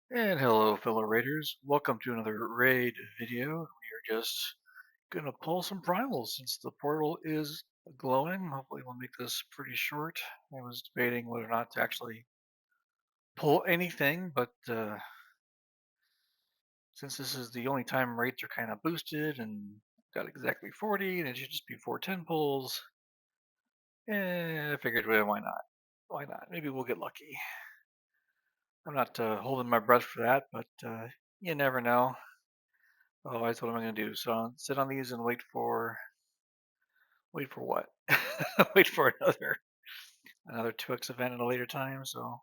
And hello, fellow raiders. Welcome to another raid video. We are just gonna pull some primals since the portal is glowing. Hopefully, we'll make this pretty short. I was debating whether or not to actually pull anything, but since this is the only time rates are kind of boosted and got exactly 40, and it should just be 410 pulls, I figured, well, why not? Why not? Maybe we'll get lucky. I'm not holding my breath for that, but you never know. Otherwise, what am I going to do? So sit on these and wait for what? Wait for another 2x event at a later time. So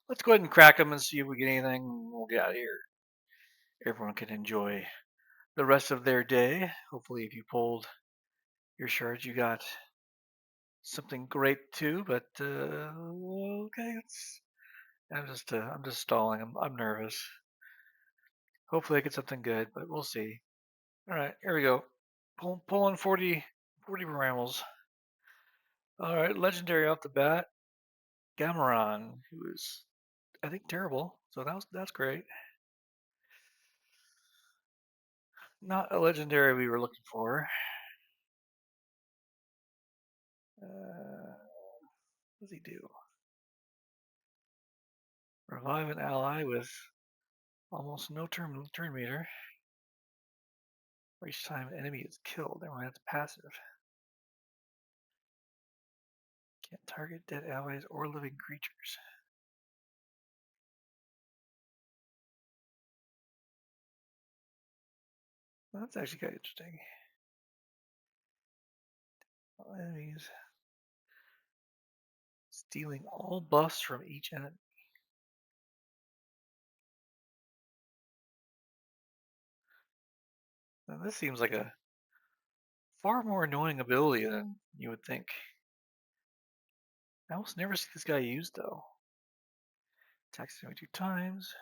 let's go ahead and crack them and see if we get anything. We'll get out of here. Everyone can enjoy the rest of their day. Hopefully, if you pulled your shards, you got something great too. But okay, I'm just stalling. I'm nervous. Hopefully, I get something good, but we'll see. All right, here we go. Pulling 40 Primals. All right, legendary off the bat. Gamaron, who is, I think, terrible. So that's great. Not a legendary we were looking for. What does he do? Revive an ally with almost no turn meter. Each time an enemy is killed, everyone that's passive. Can't target dead allies or living creatures. Well, that's actually kind of interesting. All enemies stealing all buffs from each enemy. Now, this seems like a far more annoying ability than you would think. I almost never see this guy used though. Attacks enemy 2 times.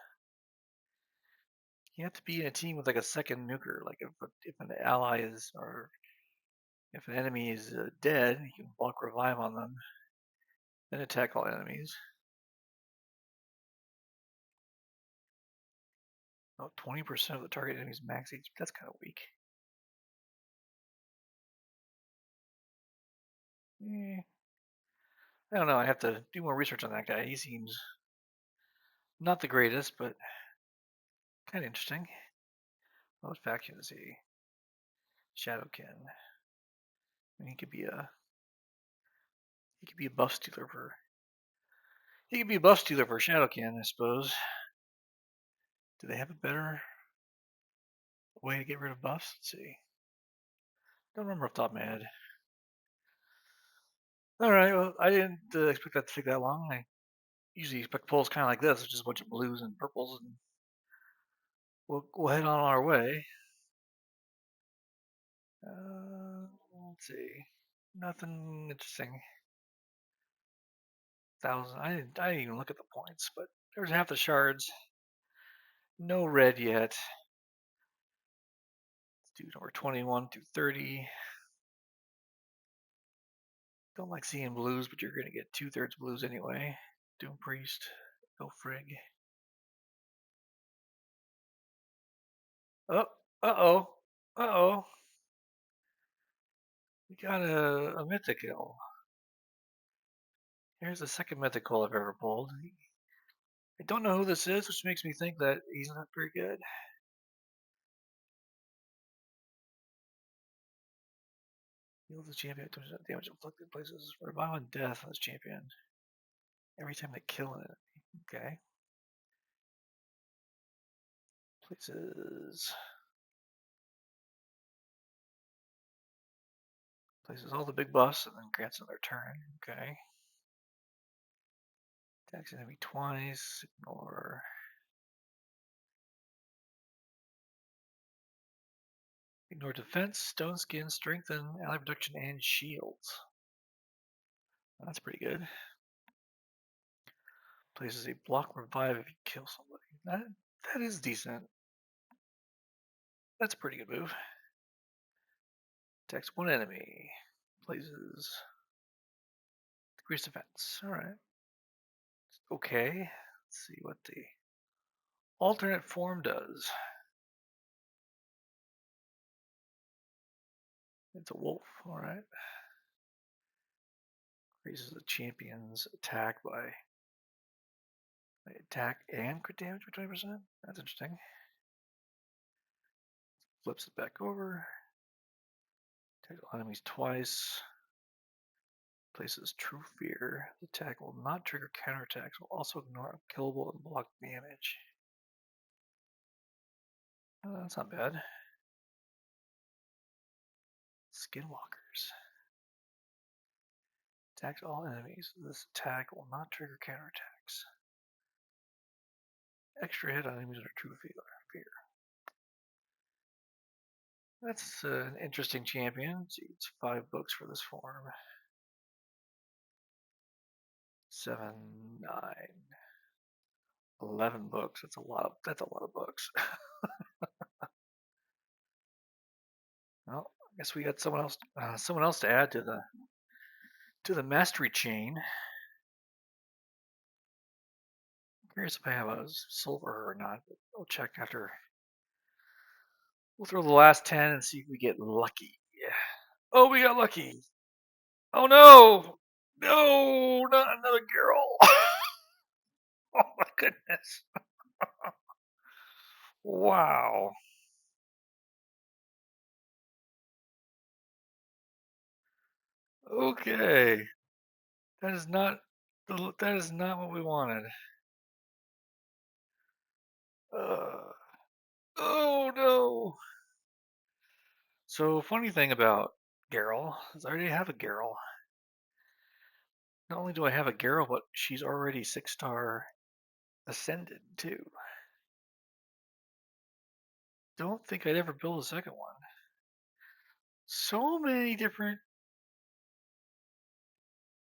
You have to be in a team with like a second nuker. Like if an ally is or if an enemy is dead, you can block revive on them, then attack all enemies. Oh, 20% of the target enemy's max HP. That's kind of weak. Eh, I don't know. I have to do more research on that guy. He seems not the greatest, but kind of interesting. What faction is he? Shadowkin. I mean, he could be a buff stealer for Shadowkin, I suppose. Do they have a better way to get rid of buffs? Let's see. Don't remember off the top of my head. All right. Well, I didn't expect that to take that long. I usually expect polls kind of like this, which is a bunch of blues and purples, and we'll head on our way. Let's see. Nothing interesting. 1,000. I didn't even look at the points, but there's half the shards. No red yet. Let's do number 21 through 30. Don't like seeing blues, but you're gonna get 2/3 blues anyway. Doom Priest. Go frig. Oh, uh-oh. Uh-oh. We got a mythical. Here's the second mythical I've ever pulled. I don't know who this is, which makes me think that he's not very good. Heals the champion 20% damage inflicted places. Revive on death on this champion. Every time they kill an enemy. Okay. Places. Places all the big buffs and then grants them their turn. Okay. Attacks enemy twice. Ignore. Ignore defense, stone skin, strengthen, ally protection, and shields. That's pretty good. Places a block revive if you kill somebody. That is decent. That's a pretty good move. Attacks one enemy. Places decreased defense. Alright. Okay. Let's see what the alternate form does. It's a wolf, alright. Raises the champion's attack by attack and crit damage by 20%. That's interesting. Flips it back over. Attacks all enemies twice. Places True Fear. The attack will not trigger counterattacks. Will also ignore unkillable and block damage. That's not bad. Skinwalkers. Attacks all enemies. This attack will not trigger counterattacks. Extra hit on enemies under True Fear. That's an interesting champion. See, it's 5 books for this form. 7, 9, 11 books. That's a lot of books. Well, I guess we got someone else to add to the mastery chain. I'm curious if I have a silver or not, but I'll check after. We'll throw the last 10 and see if we get lucky. Yeah. Oh, we got lucky. Oh no! No, not another girl. Oh my goodness. Wow. Okay. That is not what we wanted. Oh no. So funny thing about Garrel is I already have a Garrel. Not only do I have a Garrel, but she's already 6-star ascended too. Don't think I'd ever build a second one. So many different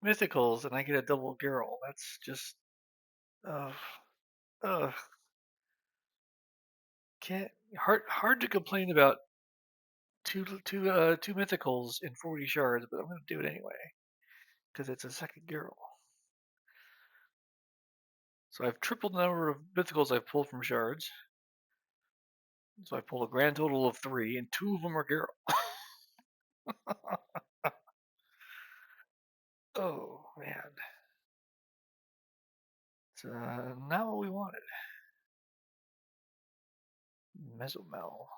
mythicals and I get a double Garrel. That's just can't hard to complain about two mythicals in 40 shards, but I'm gonna do it anyway because it's a second Garrel. So I've tripled the number of mythicals I've pulled from shards. So I pulled a grand total of 3, and 2 of them are Garrel. Oh man, it's not what we wanted. Mesomel.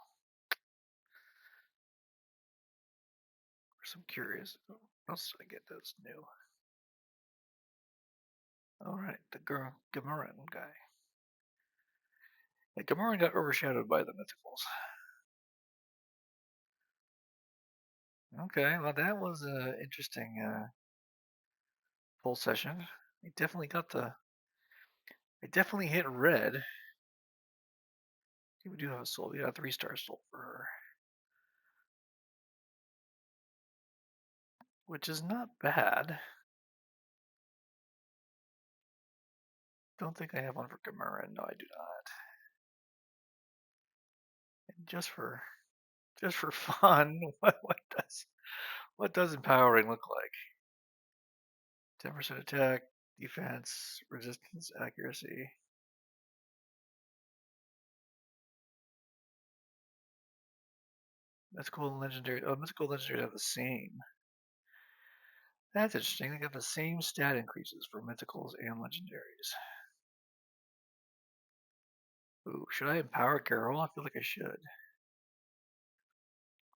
I'm curious. What else did I get that's new? Alright, the Gamuran guy. Yeah, Gamuran got overshadowed by the mythicals. Okay, well that was an interesting pull session. I definitely hit red. I think we do have a soul. We got a 3-star soul for her. Which is not bad. Don't think I have one for Gamuran. No, I do not. And just for fun, what does empowering look like? 10% attack, defense, resistance, accuracy. Mythical and legendary. Oh, mythical and legendary have the same. That's interesting. They got the same stat increases for mythicals and legendaries. Ooh, should I empower Garrel? I feel like I should.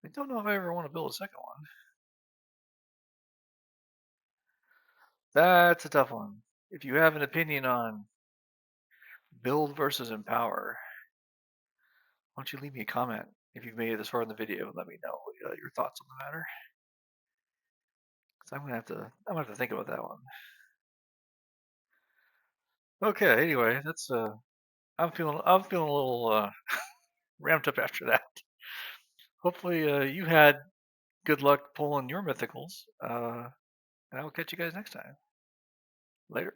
I don't know if I ever want to build a second one. That's a tough one. If you have an opinion on build versus empower, why don't you leave me a comment if you've made it this far in the video and let me know your thoughts on the matter. Because I'm gonna have to think about that one. Okay, anyway, that's I'm feeling a little ramped up after that. Hopefully you had good luck pulling your mythicals. And I will catch you guys next time. Later.